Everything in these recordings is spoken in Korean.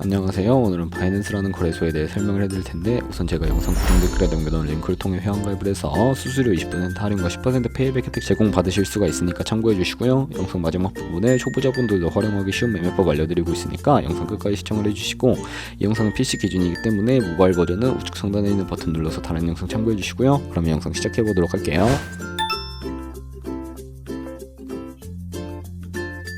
안녕하세요. 오늘은 바이낸스라는 거래소에 대해 설명을 해드릴 텐데, 우선 제가 영상 고정 댓글에 남겨놓은 링크를 통해 회원가입을 해서 수수료 20% 할인과 10% 페이백 혜택 제공 받으실 수가 있으니까 참고해 주시고요. 영상 마지막 부분에 초보자분들도 활용하기 쉬운 매매법 알려드리고 있으니까 영상 끝까지 시청을 해주시고, 이 영상은 PC 기준이기 때문에 모바일 버전은 우측 상단에 있는 버튼 눌러서 다른 영상 참고해 주시고요. 그러면 영상 시작해 보도록 할게요.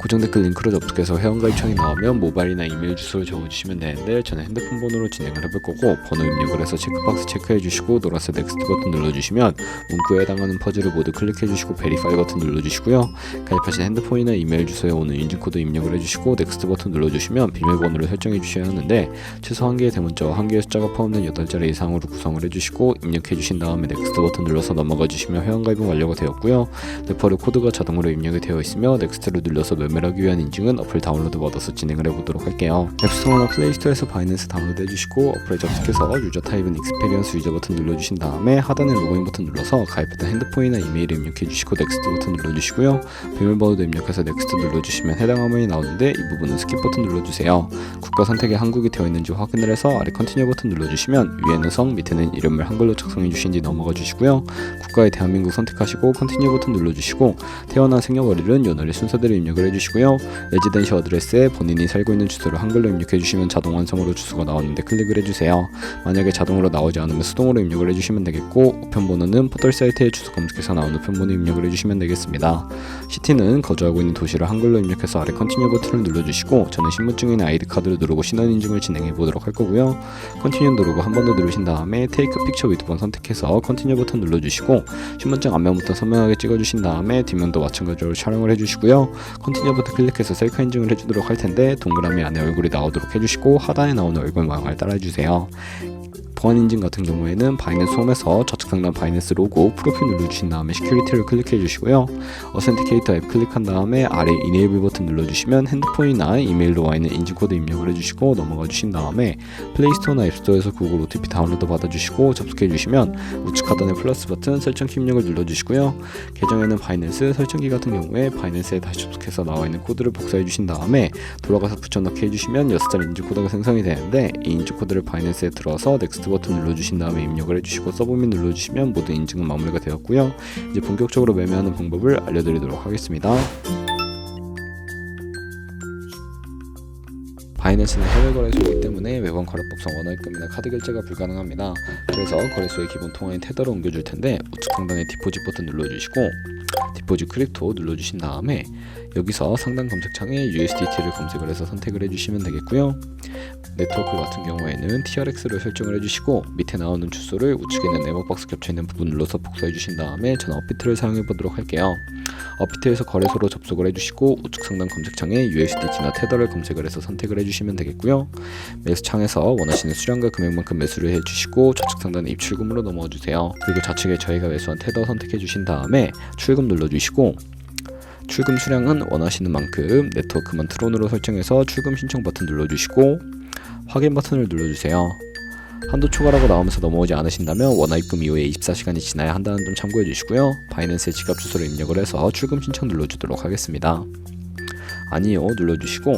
고정 댓글 링크로 접속해서 회원가입창이 나오면 모바일이나 이메일 주소를 적어주시면 되는데, 저는 핸드폰 번호로 진행을 해볼 거고, 번호 입력을 해서 체크박스 체크해 주시고 노란색 넥스트 버튼 눌러주시면 문구에 해당하는 퍼즐을 모두 클릭해 주시고 베리파이 버튼 눌러주시고요. 가입하신 핸드폰이나 이메일 주소에 오는 인증코드 입력을 해주시고 넥스트 버튼 눌러주시면 비밀번호를 설정해 주셔야 하는데, 최소 1개의 대문자와 1개의 숫자가 포함된 8자리 이상으로 구성을 해주시고 입력해 주신 다음에 넥스트 버튼 눌러서 넘어가 주시면 회원가입은 완료가 되었고요. 레퍼럴 코드가 자동으로 입력이 되어 있으며 넥스트를 눌러서 매매를 하기 위한 인증은 어플 다운로드 받아서 진행을 해보도록 할게요. 앱스토어나 플레이스토어에서 바이낸스 다운로드 해주시고 어플에 접속해서 유저 타입은 익스페리언스 유저 버튼 눌러주신 다음에 하단에 로그인 버튼 눌러서 가입했던 핸드폰이나 이메일을 입력해 주시고 넥스트 버튼 눌러주시고요. 비밀번호도 입력해서 넥스트 눌러주시면 해당 화면이 나오는데, 이 부분은 스킵 버튼 눌러주세요. 국가 선택에 한국이 되어 있는지 확인을 해서 아래 컨티뉴 버튼 눌러주시면 위에는 성, 밑에는 이름을 한글로 작성해 주신 뒤 넘어가 주시고요. 국가에 대한민국 선택하시고 컨티뉴 버튼 눌러주시고, 태어난 생년월일은 요날의 순서대로 입력을 해주시고요. 레지던시 어드레스에 본인이 살고 있는 주소를 한글로 입력해 주시면 자동 완성으로 주소가 나오는데 클릭을 해주세요. 만약에 자동으로 나오지 않으면 수동으로 입력을 해주시면 되겠고, 우편번호는 포털 사이트에 주소 검색해서 나온 우편번호 입력을 해주시면 되겠습니다. 시티는 거주하고 있는 도시를 한글로 입력해서 아래 컨티뉴 버튼을 눌러주시고, 저는 신분증이나 아이디 카드를 누르고 신원 인증을 진행해 보도록 할 거고요. 컨티뉴 누르고 한 번 더 누르신 다음에 테이크 픽처 위드 번 선택해서 컨티뉴 버튼 눌러주시고, 신분증 앞면부터 선명하게 찍어주신 다음에 뒷면도 마찬가지로 촬영을 해주시고요. 컨티뉴 버튼 클릭해서 셀카 인증을 해주도록 할 텐데, 동그라미 안에 얼굴이 나오도록 해주시고 하단에 나오는 얼굴 모양을 따라해주세요. 보안 인증 같은 경우에는 바이낸스 홈에서 좌측 상단 바이낸스 로고 프로필 눌러주신 다음에 시큐리티를 클릭해 주시고요. 어센티케이터 앱 클릭한 다음에 아래 이네이블 버튼 눌러주시면 핸드폰이나 이메일로 와 있는 인증코드 입력을 해주시고 넘어가 주신 다음에 플레이스토어나 앱스토어에서 구글 OTP 다운로드 받아주시고 접속해 주시면 우측 하단의 플러스 버튼 설정키 입력을 눌러주시고요. 계정에는 바이낸스 설정키 같은 경우에 바이낸스에 다시 접속해서 나와 있는 코드를 복사해 주신 다음에 돌아가서 붙여넣기 해주시면 6자리 인증코드가 생성이 되는데, 이 인증코드를 바이낸스에 들어서 넥스트 버튼 눌러주신 다음에 입력을 해주시고 서브밋 눌러주시면 모든 인증은 마무리가 되었고요. 이제 본격적으로 매매하는 방법을 알려드리도록 하겠습니다. 바이낸스는 해외 거래소이기 때문에 외관 거래법상 원화입금이나 카드 결제가 불가능합니다. 그래서 거래소의 기본 통화인 테더로 옮겨줄 텐데, 우측 상단에 디포짓 버튼 눌러주시고 디포짓 크립토 눌러주신 다음에 여기서 상단 검색창에 USDT를 검색을 해서 선택을 해주시면 되겠고요. 네트워크 같은 경우에는 TRX를 설정을 해주시고 밑에 나오는 주소를 우측에 있는 네모박스 겹쳐있는 부분 눌러서 복사해 주신 다음에 저는 업비트를 사용해 보도록 할게요. 업비트에서 거래소로 접속을 해주시고 우측 상단 검색창에 USDT나 테더를 검색을 해서 선택을 해주시면 되겠고요. 매수 창에서 원하시는 수량과 금액만큼 매수를 해주시고 좌측 상단에 입출금으로 넘어와 주세요. 그리고 좌측에 저희가 매수한 테더 선택해 주신 다음에 출금 눌러주시고, 출금 수량은 원하시는 만큼 네트워크만 트론으로 설정해서 출금 신청 버튼 눌러주시고 확인 버튼을 눌러주세요. 한도 초과라고 나오면서 넘어오지 않으신다면 원화 입금 이후에 24시간이 지나야 한다는 점 참고해 주시고요. 바이낸스의 지갑 주소를 입력을 해서 출금 신청 눌러주도록 하겠습니다. 아니요 눌러주시고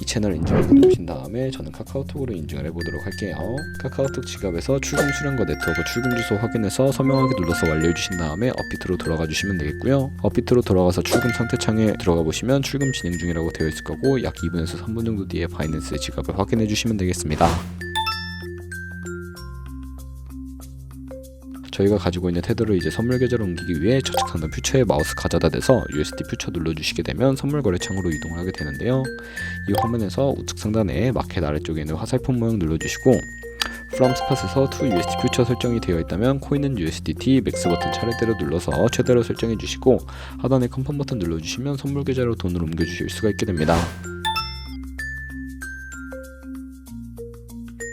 이 채널 인증을 해두신 다음에 저는 카카오톡으로 인증을 해보도록 할게요. 카카오톡 지갑에서 출금 수량과 네트워크 출금 주소 확인해서 서명하기 눌러서 완료해주신 다음에 업비트로 돌아가 주시면 되겠고요. 업비트로 돌아가서 출금 상태 창에 들어가 보시면 출금 진행 중이라고 되어 있을 거고, 약 2분에서 3분 정도 뒤에 바이낸스의 지갑을 확인해 주시면 되겠습니다. 저희가 가지고 있는 테더를 이제 선물 계좌로 옮기기 위해 좌측 상단 퓨처에 마우스 가져다 대서 USD 퓨처 눌러주시게 되면 선물 거래 창으로 이동을 하게 되는데요. 이 화면에서 우측 상단에 마켓 아래쪽에 있는 화살표 모양 눌러주시고 From Spot에서 to USD 퓨처 설정이 되어 있다면 코인은 USDT 맥스 버튼 차례대로 눌러서 최대로 설정해 주시고 하단에 컨펌 버튼 눌러주시면 선물 계좌로 돈을 옮겨주실 수가 있게 됩니다.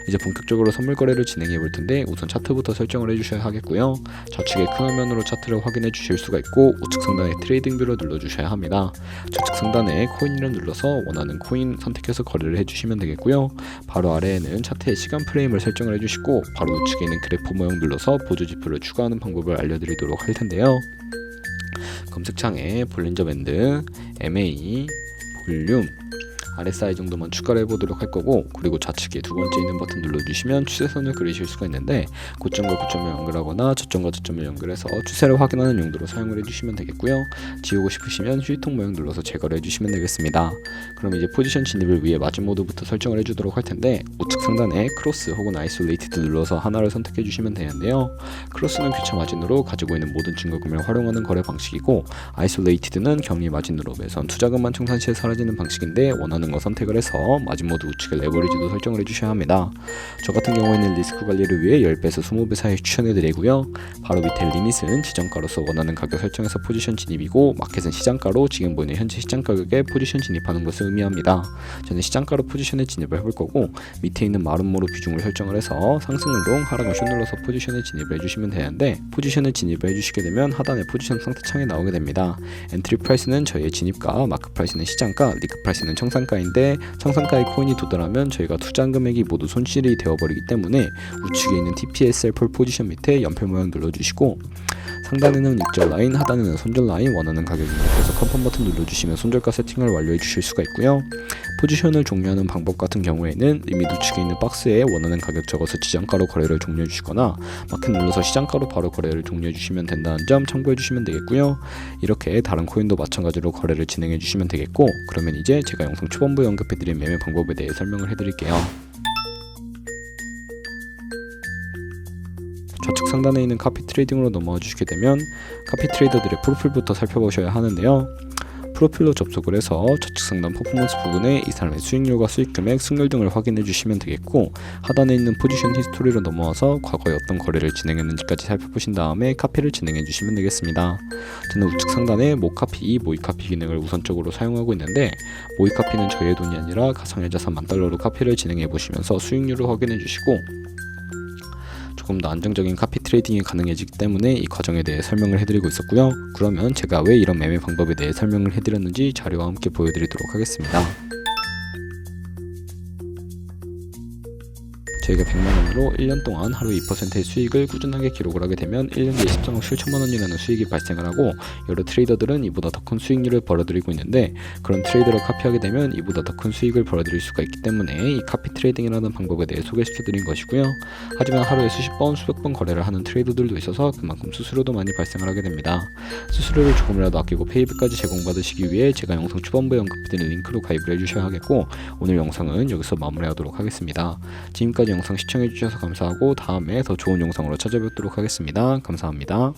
이제 본격적으로 선물 거래를 진행해 볼 텐데, 우선 차트부터 설정을 해주셔야 하겠고요. 좌측에 큰 화면으로 차트를 확인해 주실 수가 있고 우측 상단에 트레이딩 뷰를 눌러주셔야 합니다. 좌측 상단에 코인을 눌러서 원하는 코인 선택해서 거래를 해주시면 되겠고요. 바로 아래에는 차트의 시간 프레임을 설정을 해주시고 바로 우측에 있는 그래프 모형 눌러서 보조 지표를 추가하는 방법을 알려드리도록 할 텐데요. 검색창에 볼린저 밴드, MA, 볼륨, RSI 정도만 추가를 해보도록 할 거고, 그리고 좌측에 두 번째 있는 버튼 눌러주시면 추세선을 그리실 수가 있는데 고점과 고점을 연결하거나 저점과 저점을 연결해서 추세를 확인하는 용도로 사용을 해주시면 되겠고요. 지우고 싶으시면 휴지통 모양 눌러서 제거를 해주시면 되겠습니다. 그럼 이제 포지션 진입을 위해 마진 모드부터 설정을 해주도록 할 텐데, 우측 상단에 크로스 혹은 아이솔레이티드 눌러서 하나를 선택해 주시면 되는데요. 크로스는 교차 마진으로 가지고 있는 모든 증거금을 활용하는 거래 방식이고, 아이솔레이티드는 경리 마진으로 매선 투자금만 청산 시에 사라지는 방식인데, 원하는 거 선택을 해서 마진 모드 우측에 레버리지도 설정을 해주셔야 합니다. 저 같은 경우에는 리스크 관리를 위해 10배에서 20배 사이 추천해 드리고요. 바로 밑에 리밋은 지정가로서 원하는 가격 설정해서 포지션 진입이고, 마켓은 시장가로 지금 보이는 현재 시장 가격에 포지션 진입하는 것을 의미합니다. 저는 시장가로 포지션에 진입을 해볼 거고, 밑에 있는 마름모로 비중을 설정을 해서 상승운동, 하락은 숏 눌러서 포지션에 진입을 해주시면 되는데, 포지션에 진입을 해주시게 되면 하단에 포지션 상태창에 나오게 됩니다. 엔트리 프라이스는 저희의 진입가, 마크 프라이스는 시장가, 리크 프라이스는 청산가인데, 청산가의 코인이 도달하면 저희가 투자한 금액이 모두 손실이 되어버리기 때문에 우측에 있는 TPSL 폴 포지션 밑에 연필 모양 눌러주시고, 상단에는 익절 라인, 하단에는 손절 라인, 원하는 가격 입력해서 컨펌 버튼 눌러주시면 손절가 세팅을 완료해 주실 수가 있고요. 포지션을 종료하는 방법 같은 경우에는 리밋 우측에 있는 박스에 원하는 가격 적어서 지정가로 거래를 종료해 주시거나, 마켓 눌러서 시장가로 바로 거래를 종료해 주시면 된다는 점 참고해 주시면 되겠고요. 이렇게 다른 코인도 마찬가지로 거래를 진행해 주시면 되겠고, 그러면 이제 제가 영상 초반부에 언급해 드린 매매 방법에 대해 설명을 해 드릴게요. 좌측 상단에 있는 카피 트레이딩으로 넘어와 주시게 되면 카피 트레이더들의 프로필부터 살펴보셔야 하는데요. 프로필로 접속을 해서 좌측 상단 퍼포먼스 부분에 이 사람의 수익률과 수익금액, 승률 등을 확인해 주시면 되겠고, 하단에 있는 포지션 히스토리로 넘어와서 과거에 어떤 거래를 진행했는지까지 살펴보신 다음에 카피를 진행해 주시면 되겠습니다. 저는 우측 상단에 모카피, 모이카피 기능을 우선적으로 사용하고 있는데, 모이카피는 저희의 돈이 아니라 가상의 자산 $10,000로 카피를 진행해 보시면서 수익률을 확인해 주시고, 조금 더 안정적인 카피 트레이딩이 가능해지기 때문에 이 과정에 대해 설명을 해드리고 있었고요. 그러면 제가 왜 이런 매매 방법에 대해 설명을 해드렸는지 자료와 함께 보여드리도록 하겠습니다. 저희가 100만원으로 1년 동안 하루 2%의 수익을 꾸준하게 기록을 하게 되면 1년 뒤에 13억 7천만원이라는 수익이 발생을 하고, 여러 트레이더들은 이보다 더 큰 수익률을 벌어들이고 있는데, 그런 트레이더를 카피하게 되면 이보다 더 큰 수익을 벌어들일 수가 있기 때문에 이 카피 트레이딩이라는 방법에 대해 소개시켜드린 것이고요. 하지만 하루에 수십 번, 수백 번 거래를 하는 트레이더들도 있어서 그만큼 수수료도 많이 발생을 하게 됩니다. 수수료를 조금이라도 아끼고 페이백까지 제공받으시기 위해 제가 영상 초반부에 언급드린 링크로 가입을 해주셔야 하겠고, 오늘 영상은 여기서 마무리하도록 하겠습니다. 지금까지 영상 시청해주셔서 감사하고, 다음에 더 좋은 영상으로 찾아뵙도록 하겠습니다. 감사합니다.